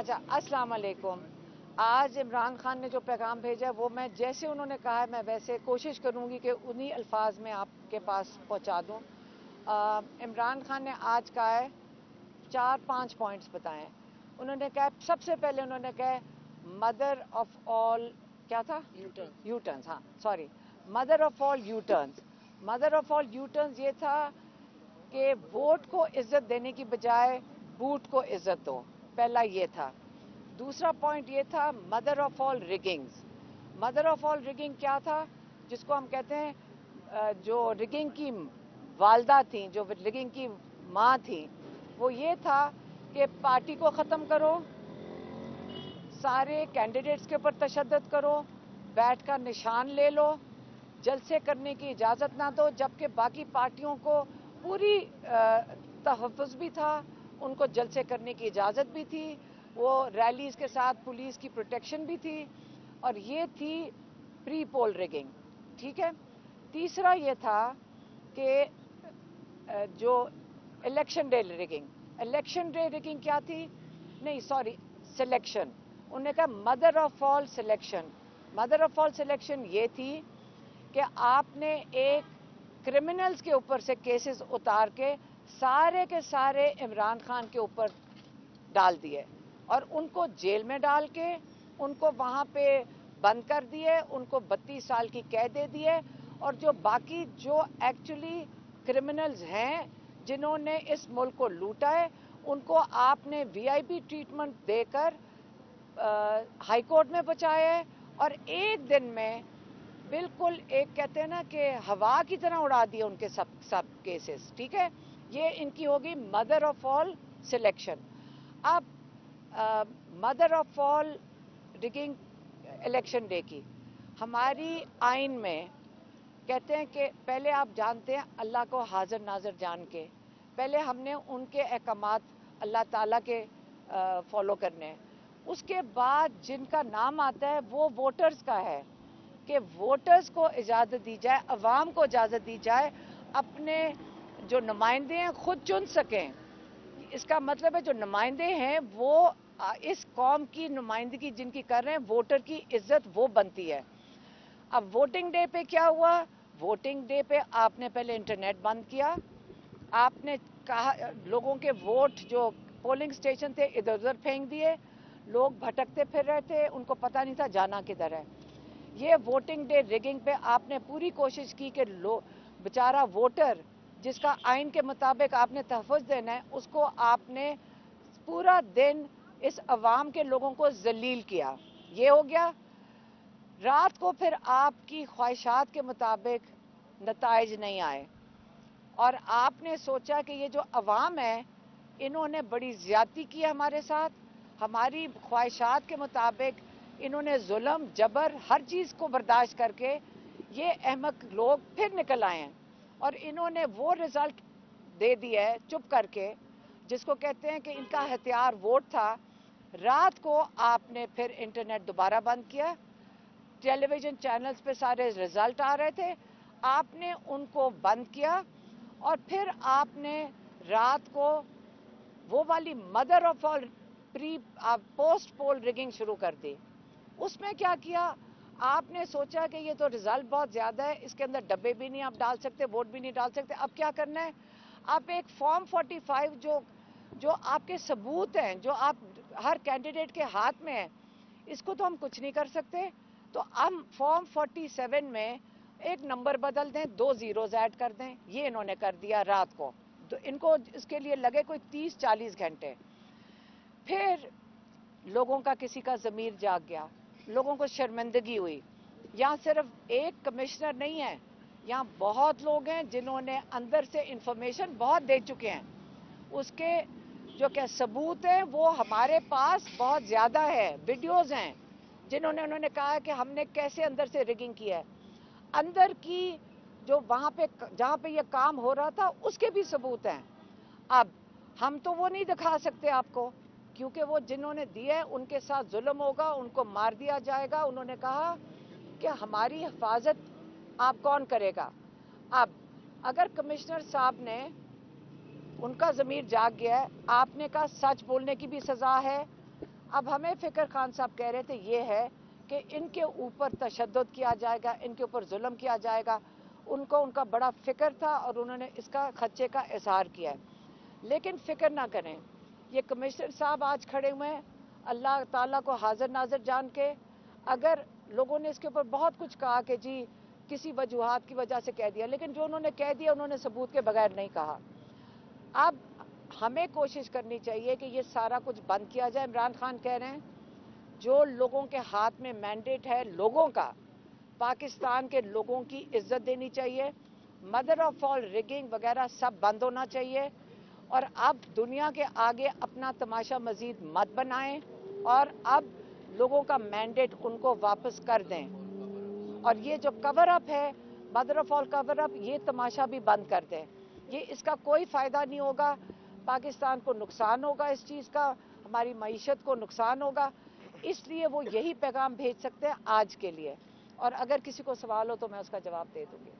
अच्छा, अस्सलाम वालेकुम। आज इमरान खान ने जो पैगाम भेजा है वो मैं जैसे उन्होंने कहा है मैं वैसे कोशिश करूंगी कि उन्हीं अल्फाज में आपके पास पहुंचा दूं। इमरान खान ने आज कहा है 4-5 पॉइंट्स बताएं। उन्होंने कहा सबसे पहले उन्होंने कहा मदर ऑफ ऑल क्या था यू टर्न्स, हाँ sorry, mother of all you turns. Mother of all you turns ये था कि वोट को इज्जत देने की बजाय बूट को इज्जत दो, पहला ये था। दूसरा पॉइंट ये था mother of all riggings. Mother of all rigging क्या था, जिसको हम कहते हैं जो रिगिंग की वालदा थी, जो रिगिंग की माँ थी, वो ये था कि पार्टी को ख़त्म करो, सारे कैंडिडेट्स के ऊपर तशद्दुद करो, बैठ का निशान ले लो, जलसे करने की इजाज़त ना दो, जबकि बाकी पार्टियों को पूरी तहफ़्फ़ुज़ भी था, उनको जलसे करने की इजाज़त भी थी, वो रैलीज़ के साथ पुलिस की प्रोटेक्शन भी थी, और ये थी प्री पोल रिगिंग। ठीक है। तीसरा ये था कि जो election day rigging, election day rigging क्या थी, नहीं सॉरी, सिलेक्शन। उन्होंने कहा mother of all selection. Mother of all selection ये थी कि आपने एक क्रिमिनल्स के ऊपर से केसेस उतार के सारे इमरान खान के ऊपर डाल दिए और उनको जेल में डाल के उनको वहाँ पे बंद कर दिए, उनको 32 साल की कैद दे दिए। और जो बाकी जो एक्चुअली क्रिमिनल्स हैं जिन्होंने इस मुल्क को लूटा है, उनको आपने वीआईपी ट्रीटमेंट देकर हाई कोर्ट में पहुंचाया है और एक दिन में बिल्कुल एक कहते हैं ना कि हवा की तरह उड़ा दिए उनके सब केसेस। ठीक है, ये इनकी होगी मदर ऑफ ऑल सिलेक्शन। अब mother of all rigging election day की हमारी आइन में कहते हैं कि पहले आप जानते हैं अल्लाह को हाजिर नाजिर जान के पहले हमने उनके अहकामात अल्लाह ताला के फॉलो करने हैं, उसके बाद जिनका नाम आता है वो वोटर्स का है कि वोटर्स को इजाज़त दी जाए, अवाम को इजाज़त दी जाए अपने जो नुमाइंदे हैं खुद चुन सकें। इसका मतलब है जो नुमाइंदे हैं वो इस कौम की नुमाइंदगी जिनकी कर रहे हैं, वोटर की इज्जत वो बनती है। अब वोटिंग डे पे क्या हुआ, वोटिंग डे पे आपने पहले इंटरनेट बंद किया, आपने कहा लोगों के वोट जो पोलिंग स्टेशन थे इधर उधर फेंक दिए, लोग भटकते फिर रहे थे, उनको पता नहीं था जाना किधर है। ये वोटिंग डे रिगिंग पे आपने पूरी कोशिश की कि बेचारा वोटर जिसका आइन के मुताबिक आपने तहफ़्फ़ुज़ देना है, उसको आपने पूरा दिन इस अवाम के लोगों को जलील किया। ये हो गया। रात को फिर आपकी ख्वाहिशात के मुताबिक नताइज नहीं आए और आपने सोचा कि ये जो अवाम है इन्होंने बड़ी ज़्यादती की हमारे साथ, हमारी ख्वाहिशात के मुताबिक इन्होंने जुल्म जबर हर चीज़ को बर्दाश्त करके ये अहमक लोग फिर निकल आए हैं और इन्होंने वो रिज़ल्ट दे दिया है चुप करके जिसको कहते हैं कि इनका हथियार वोट था। रात को आपने फिर इंटरनेट दोबारा बंद किया, टेलीविज़न चैनल्स पे सारे रिज़ल्ट आ रहे थे, आपने उनको बंद किया और फिर आपने रात को वो वाली mother of all pre post poll rigging शुरू कर दी। उसमें क्या किया, आपने सोचा कि ये तो रिजल्ट बहुत ज़्यादा है, इसके अंदर डब्बे भी नहीं आप डाल सकते, वोट भी नहीं डाल सकते। अब क्या करना है, आप एक फॉर्म 45 जो आपके सबूत हैं, जो आप हर कैंडिडेट के हाथ में है, इसको तो हम कुछ नहीं कर सकते, तो हम फॉर्म 47 में एक नंबर बदल दें, 2 ज़ीरोज़ ऐड कर दें। ये इन्होंने कर दिया रात को, तो इनको इसके लिए लगे कोई 30-40 घंटे। फिर लोगों का किसी का ज़मीर जाग गया, लोगों को शर्मिंदगी हुई। यहाँ सिर्फ एक कमिश्नर नहीं है, यहाँ बहुत लोग हैं जिन्होंने अंदर से इंफॉर्मेशन बहुत दे चुके हैं, उसके जो क्या सबूत हैं वो हमारे पास बहुत ज़्यादा है। वीडियोज़ हैं जिन्होंने उन्होंने कहा है कि हमने कैसे अंदर से रिगिंग किया है, अंदर की जो वहाँ पे जहाँ पे ये काम हो रहा था उसके भी सबूत हैं। अब हम तो वो नहीं दिखा सकते आपको, क्योंकि वो जिन्होंने दिया है उनके साथ जुल्म होगा, उनको मार दिया जाएगा। उन्होंने कहा कि हमारी हिफाजत आप कौन करेगा। अब अगर कमिश्नर साहब ने उनका ज़मीर जाग गया है, आपने कहा सच बोलने की भी सज़ा है, अब हमें फ़िक्र खान साहब कह रहे थे ये है कि इनके ऊपर तशद्दुद किया जाएगा, इनके ऊपर जुल्म किया जाएगा। उनको उनका बड़ा फ़िक्र था और उन्होंने इसका खदशे का इजहार किया है। लेकिन फ़िक्र ना करें, ये कमिश्नर साहब आज खड़े हुए हैं, अल्लाह ताला को हाजिर नाजिर जान के। अगर लोगों ने इसके ऊपर बहुत कुछ कहा कि जी किसी वजूहात की वजह से कह दिया, लेकिन जो उन्होंने कह दिया उन्होंने सबूत के बगैर नहीं कहा। अब हमें कोशिश करनी चाहिए कि ये सारा कुछ बंद किया जाए। इमरान खान कह रहे हैं जो लोगों के हाथ में मैंडेट है लोगों का, पाकिस्तान के लोगों की इज्जत देनी चाहिए, मदर ऑफ ऑल रिगिंग वगैरह सब बंद होना चाहिए। और अब दुनिया के आगे अपना तमाशा मजीद मत बनाएं और अब लोगों का मैंडेट उनको वापस कर दें। और ये जो कवर अप है, mother of all cover up, ये तमाशा भी बंद कर दें। ये इसका कोई फ़ायदा नहीं होगा, पाकिस्तान को नुकसान होगा इस चीज़ का, हमारी मईशत को नुकसान होगा। इसलिए वो यही पैगाम भेज सकते हैं आज के लिए। और अगर किसी को सवाल हो तो मैं उसका जवाब दे दूँगी।